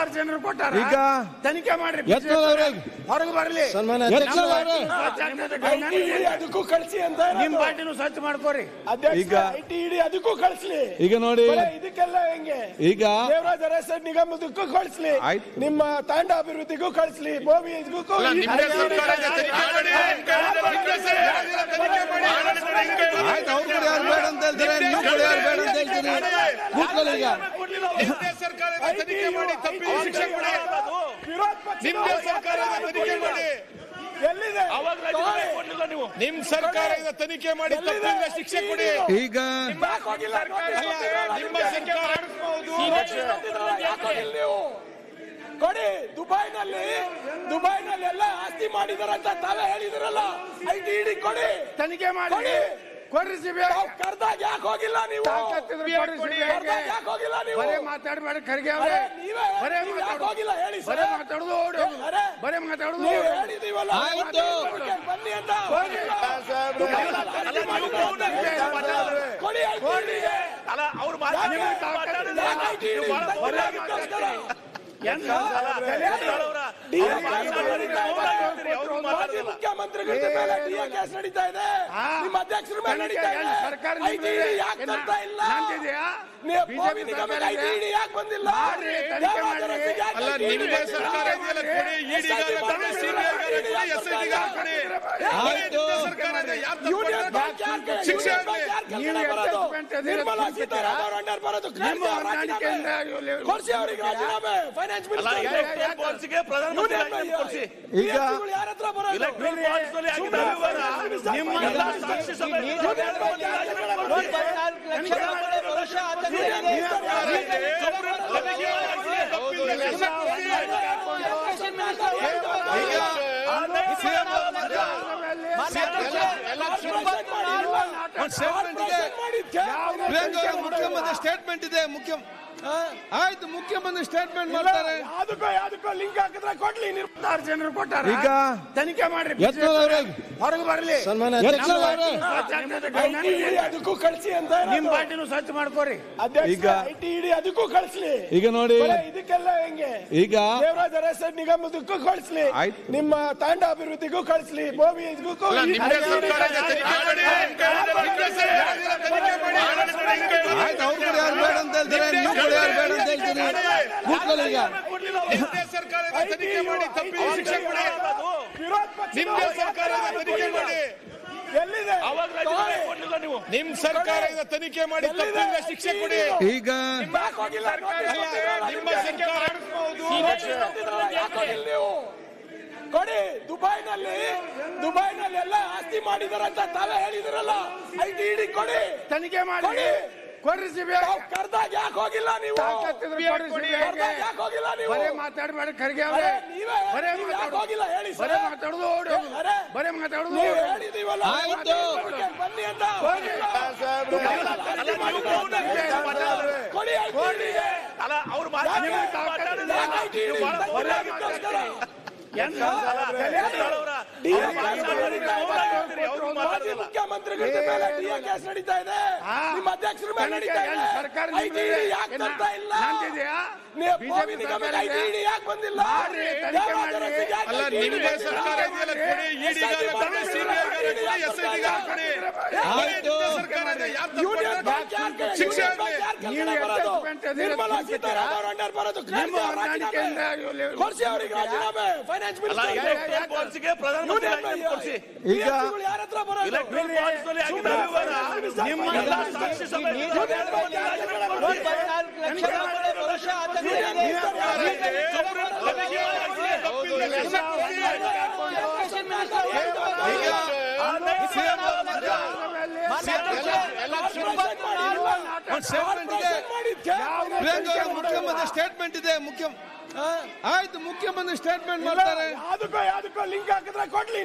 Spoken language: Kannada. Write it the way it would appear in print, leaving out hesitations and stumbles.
26 ಜನರು ಕೊಟ್ಟಾರ. ಈಗ ತನಿಖೆ ಮಾಡ್ರಿ, ಹೊರಗೆ ಬರಲಿ. ಅದಕ್ಕೂ ಕಳಿಸಿ ಅಂತ ನಿಮ್ ಪಾರ್ಟಿನೂ ಸ್ವಚ್ಛ ಮಾಡ್ಕೋರಿ. ಈಗ ITED ಅದಕ್ಕೂ ಕಳಿಸ್ಲಿ. ಈಗ ನೋಡಿ ಇದಕ್ಕೆಲ್ಲ ಹೆಂಗೆ ಈಗ ದೇವರಾಜ ಅರಸು ನಿಗಮದಕ್ಕೂ ಕಳಿಸ್ಲಿ, ನಿಮ್ಮ ತಾಂಡ ಅಭಿವೃದ್ಧಿಗೂ ಕಳಿಸ್ಲಿ, ಬೋವಿಗೂ ನಿಮ್ ಸರ್ಕಾರ ತನಿಖೆ ಮಾಡಿ ತಪ್ಪಿಲ್ಲ ಶಿಕ್ಷೆ ಕೊಡಿ. ಈಗ ನಿಮ್ಮ ಸರ್ಕಾರ ಕೊಡಿ. ದುಬೈನಲ್ಲಿ ಎಲ್ಲ ಆಸ್ತಿ ಮಾಡಿದಾರಂತ ತಾವೇ ಹೇಳಿದಿರಲ್ಲ. ITED ಕೊಡಿ, ತನಿಖೆ ಮಾಡಿ, ಕೊಡ್ರಿ. ಕರ್ದಾಗ ಯಾಕೆ ಹೋಗಿಲ್ಲ ನೀವು? ಯಾಕೆ ಹೋಗಿಲ್ಲ ನೀವು? ಬರೇ ಮಾತಾಡ್ಬೇಡ ಖರ್ಗೆ ಅವ್ರೆ. ಬರೇ ಹೋಗಿಲ್ಲ ಹೇಳಿ. ಬರೇ ಮಾತಾಡುದು ಓಡಿ, ಬರೇ ಮಾತಾಡುದು ಹೇಳಿದೀವಲ್ಲ. ಬನ್ನಿ ಅಂತ ಕೊಡಿ. ಅವ್ರು ಮುಖ್ಯಮಂತ್ರಿಗಳ ಮೇಲೆ DA ಕೇಸ್ ನಡೀತಾ ಇದೆ, ನಿಮ್ಮ ಅಧ್ಯಕ್ಷರ ಮೇಲೆ ನಡೀತಾ ಇದೆ. ಸರ್ಕಾರ ಯಾಕೆ ತರ್ತಾ ಇಲ್ಲ? ಬೋವಿ ನಿಗಮಕ್ಕೆ ITED ಯಾಕೆ ಬಂದಿಲ್ಲ? ಅಲ್ಲ, ನಿಮ್ದೇ ಸರ್ಕಾರ ಇದೆಯಲ್ಲ, ಕೊಡಿ. ED ಕೊಡಿ, CBI ಕೊಡಿ, SIT ಕೊಡಿ. ಶಿಕ್ಷೆ ನಿರ್ಮಲಾ ಸೀತಾರಾಮನ್ ಬರೋದು ಕೊಡ್ಸಿ ಅವರಿಗೆ ರಾಜೀನಾಮೆ. ಫೈನಾನ್ಸ್ ಈಗ ಯಾರ ಹತ್ರ ಬರೋದು? ಮುಖ್ಯಮಂತ್ರಿ ಸ್ಟೇಟ್ಮೆಂಟ್ ಇದೆ. ಆಯ್ತು, ಮುಖ್ಯಮಂತ್ರಿ ಸ್ಟೇಟ್ಮೆಂಟ್ ಮಾಡ್ತಾರೆ. ಯಾವ್ದಕ್ಕೋ ಲಿಂಕ್ ಹಾಕಿದ್ರೆ ಕೊಡ್ಲಿ. 26 ಜನರು ಕೊಟ್ಟಾರ. ಈಗ ತನಿಖೆ ಮಾಡ್ರಿ, ಹೊರಗೆ ಬರಲಿ. ಅದಕ್ಕೂ ಕಳಿಸಿ ಅಂತ ನಿಮ್ ಪಾರ್ಟಿನೂ ಸ್ವಚ್ಛ ಮಾಡ್ಕೋರಿ. ಈಗ ITED ಅದಕ್ಕೂ ಕಳಿಸ್ಲಿ. ಈಗ ನೋಡಿ ಇದಕ್ಕೆಲ್ಲ ಹೆಂಗೆ ಈಗ ದೇವರಾಜ ಅರಸು ನಿಗಮದಕ್ಕೂ ಕಳಿಸ್ಲಿ, ನಿಮ್ಮ ತಾಂಡ ಅಭಿವೃದ್ಧಿಗೂ ಕಳಿಸ್ಲಿ, ಬೋವಿಗೂ ಸರ್ಕಾರ ತನಿಖೆ ಮಾಡಿ ತಪ್ಪಿಲ್ಲ ಶಿಕ್ಷೆ ಕೊಡಿ. ನಿಮ್ದೇ ಸರ್ಕಾರ ತನಿಖೆ ಮಾಡಿ, ನಿಮ್ ಸರ್ಕಾರ ತನಿಖೆ ಮಾಡಿ ತಪ್ಪಿಲ್ಲ ಶಿಕ್ಷೆ ಕೊಡಿ. ಈಗ ನಿಮ್ಮ ಸರ್ಕಾರ ಕೊಡಿ. ದುಬೈನಲ್ಲಿ ಎಲ್ಲ ಆಸ್ತಿ ಮಾಡಿದಾರಂತ ತಾವೇ ಹೇಳಿದಿರಲ್ಲ. ITED ಕೊಡಿ, ತನಿಖೆ ಮಾಡಿ, ಕೊಡ್ರಿ. ಕರ್ದಾಗ ಯಾಕೆ ಹೋಗಿಲ್ಲ ನೀವು? ಯಾಕೆ ಹೋಗಿಲ್ಲ ನೀವು? ಬರೇ ಮಾತಾಡ್ಬೇಡ ಖರ್ಗೆ ಅವ್ರೆ. ಬರೇ ಹೋಗಿಲ್ಲ ಹೇಳಿ. ಬರೇ ಮಾತಾಡುದು ಓಡಿ, ಬರೇ ಮಾತಾಡುದು ಹೇಳಿದೀವಲ್ಲ. ಬನ್ನಿ ಅಂತ ಕೊಡಿ. ಅವ್ರು ಮುಖ್ಯಮಂತ್ರಿಗಳ ಮೇಲೆ DA ಕೇಸ್ ನಡೀತಾ ಇದೆ, ನಿಮ್ಮ ಅಧ್ಯಕ್ಷರ ಮೇಲೆ ನಡೀತಾ ಇದೆ. ಸರ್ಕಾರ ಯಾಕೆ ತರ್ತಾ ಇಲ್ಲ? ಬೋವಿ ನಿಗಮಕ್ಕೆ ITED ಯಾಕೆ ಬಂದಿಲ್ಲ? ಅಲ್ಲ, ನಿಮ್ದೇ ಸರ್ಕಾರ ಇದೆಯಲ್ಲ, ಕೊಡಿ. ED ಕೊಡಿ, CBI ಕೊಡಿ, SIT ಕೊಡಿ. ಶಿಕ್ಷೆ ನಿರ್ಮಲಾ ಸೀತಾರಾಮನ್ ಬರೋದು ಕೊಡ್ಸಿ ಅವರಿಗೆ ರಾಜೀನಾಮೆ. ಫೈನಾನ್ಸ್ ಈಗ ಯಾರ ಹತ್ರ ಬರೋದು? ಮುಖ್ಯಮಂತ್ರಿ ಸ್ಟೇಟ್ಮೆಂಟ್ ಇದೆ. ಆಯ್ತು, ಮುಖ್ಯಮಂತ್ರಿ ಸ್ಟೇಟ್ಮೆಂಟ್ ಮಾಡ್ತಾರೆ. ಯಾವ್ದಕ್ಕೋ ಲಿಂಕ್ ಹಾಕಿದ್ರೆ ಕೊಡ್ಲಿ.